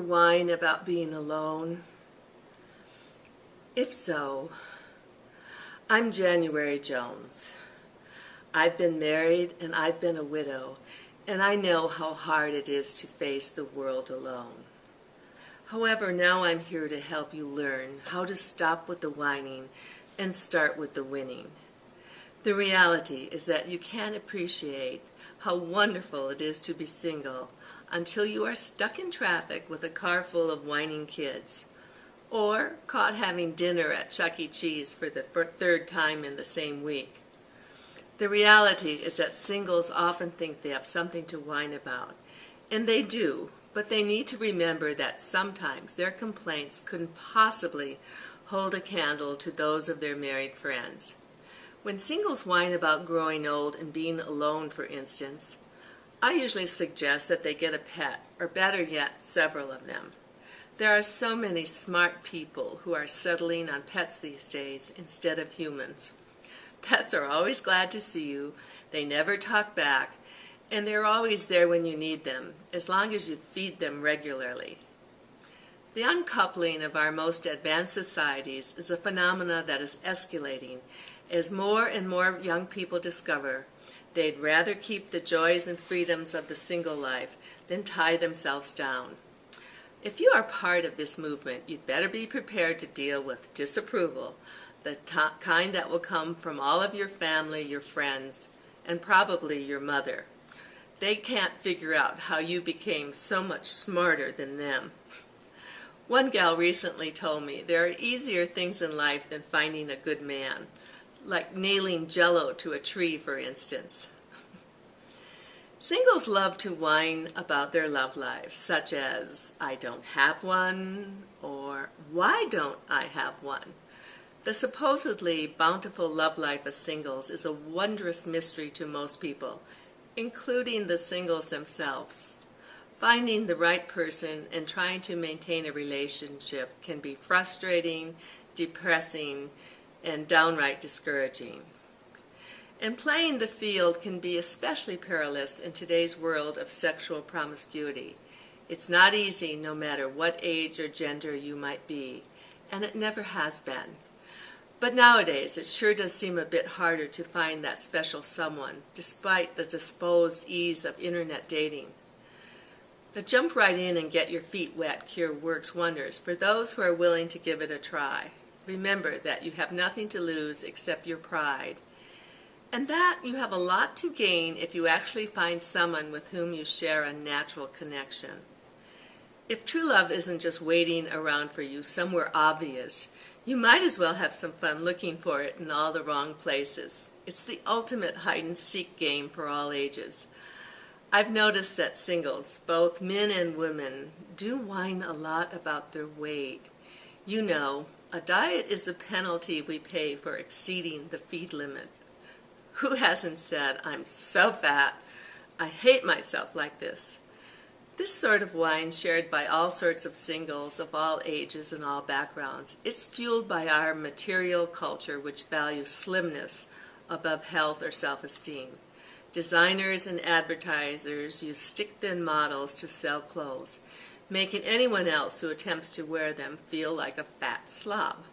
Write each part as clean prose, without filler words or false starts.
whine about being alone? If so, I'm January Jones. I've been married and I've been a widow, and I know how hard it is to face the world alone. However, now I'm here to help you learn how to stop with the whining and start with the winning. The reality is that you can't appreciate how wonderful it is to be single until you are stuck in traffic with a car full of whining kids, or caught having dinner at Chuck E. Cheese for the third time in the same week. The reality is that singles often think they have something to whine about, and they do, but they need to remember that sometimes their complaints couldn't possibly hold a candle to those of their married friends. When singles whine about growing old and being alone, for instance, I usually suggest that they get a pet, or better yet, several of them. There are so many smart people who are settling on pets these days instead of humans. Pets are always glad to see you, they never talk back, and they're always there when you need them, as long as you feed them regularly. The uncoupling of our most advanced societies is a phenomenon that is escalating as more and more young people discover they'd rather keep the joys and freedoms of the single life than tie themselves down. If you are part of this movement, you'd better be prepared to deal with disapproval, the kind that will come from all of your family, your friends, and probably your mother. They can't figure out how you became so much smarter than them. One gal recently told me there are easier things in life than finding a good man, like nailing Jell-O to a tree, for instance. Singles love to whine about their love lives, such as, "I don't have one," or "Why don't I have one?" The supposedly bountiful love life of singles is a wondrous mystery to most people, including the singles themselves. Finding the right person and trying to maintain a relationship can be frustrating, depressing, and downright discouraging. And playing the field can be especially perilous in today's world of sexual promiscuity. It's not easy no matter what age or gender you might be, and it never has been. But nowadays it sure does seem a bit harder to find that special someone, despite the supposed ease of internet dating. The jump right in and get your feet wet cure works wonders for those who are willing to give it a try. Remember that you have nothing to lose except your pride, and that you have a lot to gain if you actually find someone with whom you share a natural connection. If true love isn't just waiting around for you somewhere obvious, you might as well have some fun looking for it in all the wrong places. It's the ultimate hide-and-seek game for all ages. I've noticed that singles, both men and women, do whine a lot about their weight. You know, a diet is a penalty we pay for exceeding the feed limit. Who hasn't said, "I'm so fat, I hate myself like this"? This sort of whine, shared by all sorts of singles of all ages and all backgrounds, is fueled by our material culture, which values slimness above health or self-esteem. Designers and advertisers use stick-thin models to sell clothes, making anyone else who attempts to wear them feel like a fat slob.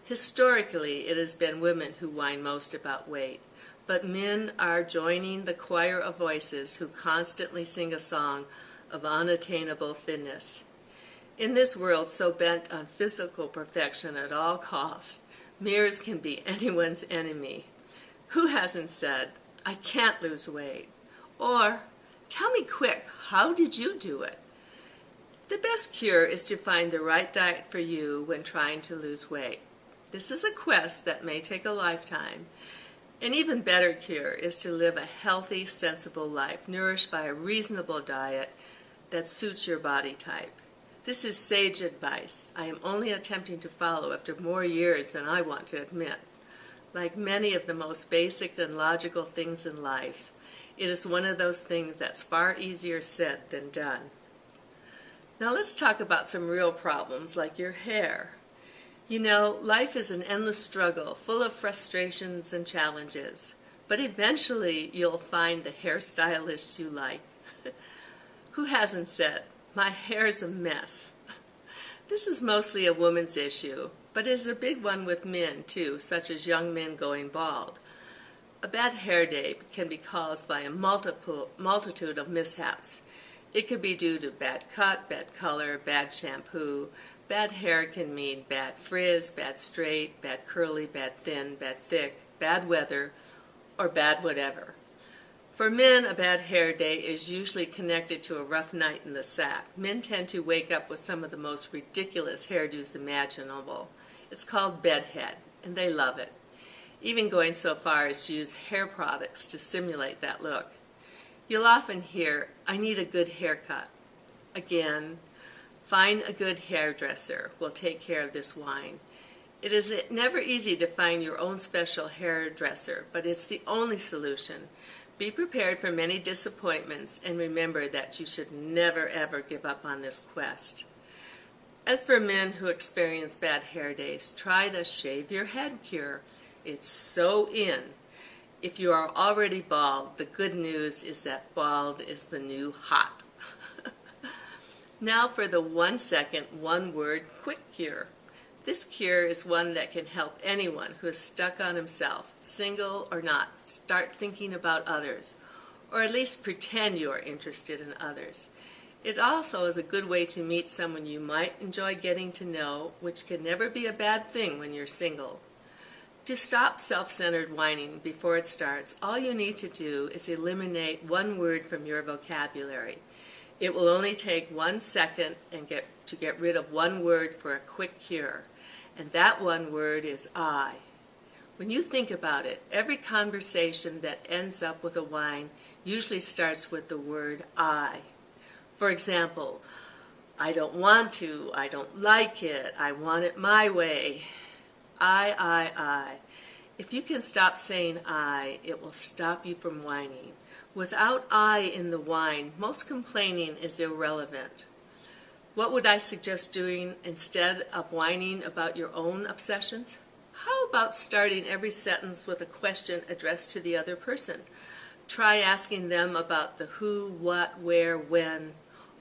Historically, it has been women who whine most about weight, but men are joining the choir of voices who constantly sing a song of unattainable thinness. In this world so bent on physical perfection at all costs, mirrors can be anyone's enemy. Who hasn't said, "I can't lose weight"? Or, "Tell me quick, how did you do it?" The best cure is to find the right diet for you when trying to lose weight. This is a quest that may take a lifetime. An even better cure is to live a healthy, sensible life, nourished by a reasonable diet that suits your body type. This is sage advice I am only attempting to follow after more years than I want to admit. Like many of the most basic and logical things in life, it is one of those things that's far easier said than done. Now let's talk about some real problems like your hair. You know, life is an endless struggle, full of frustrations and challenges, but eventually you'll find the hairstylist you like. Who hasn't said, My hair's a mess. This is mostly a woman's issue, but it is a big one with men too, such as young men going bald. A bad hair day can be caused by a multitude of mishaps. It could be due to bad cut, bad color, bad shampoo. Bad hair can mean bad frizz, bad straight, bad curly, bad thin, bad thick, bad weather, or bad whatever. For men, a bad hair day is usually connected to a rough night in the sack. Men tend to wake up with some of the most ridiculous hairdos imaginable. It's called bedhead, and they love it, even going so far as to use hair products to simulate that look. You'll often hear, "I need a good haircut." Again, find a good hairdresser will take care of this whine. It is never easy to find your own special hairdresser, but it's the only solution. Be prepared for many disappointments, and remember that you should never ever give up on this quest. As for men who experience bad hair days, try the shave your head cure. It's so in. If you are already bald, the good news is that bald is the new hot. Now for the 1 second, 1 word quick cure. This cure is one that can help anyone who is stuck on himself, single or not, start thinking about others, or at least pretend you are interested in others. It also is a good way to meet someone you might enjoy getting to know, which can never be a bad thing when you're single. To stop self-centered whining before it starts, all you need to do is eliminate 1 word from your vocabulary. It will only take 1 second to get rid of 1 word for a quick cure. And that 1 word is I. When you think about it, every conversation that ends up with a whine usually starts with the word I. For example, I don't want to, I don't like it, I want it my way. I. If you can stop saying I, it will stop you from whining. Without I in the whine, most complaining is irrelevant. What would I suggest doing instead of whining about your own obsessions? How about starting every sentence with a question addressed to the other person? Try asking them about the who, what, where, when,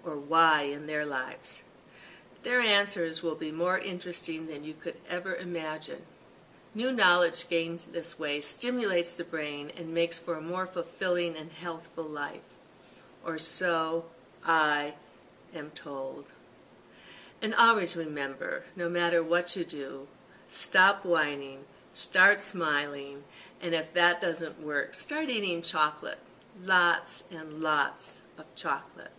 or why in their lives. Their answers will be more interesting than you could ever imagine. New knowledge gained this way stimulates the brain and makes for a more fulfilling and healthful life. Or so I am told. And always remember, no matter what you do, stop whining, start smiling, and if that doesn't work, start eating chocolate. Lots and lots of chocolate.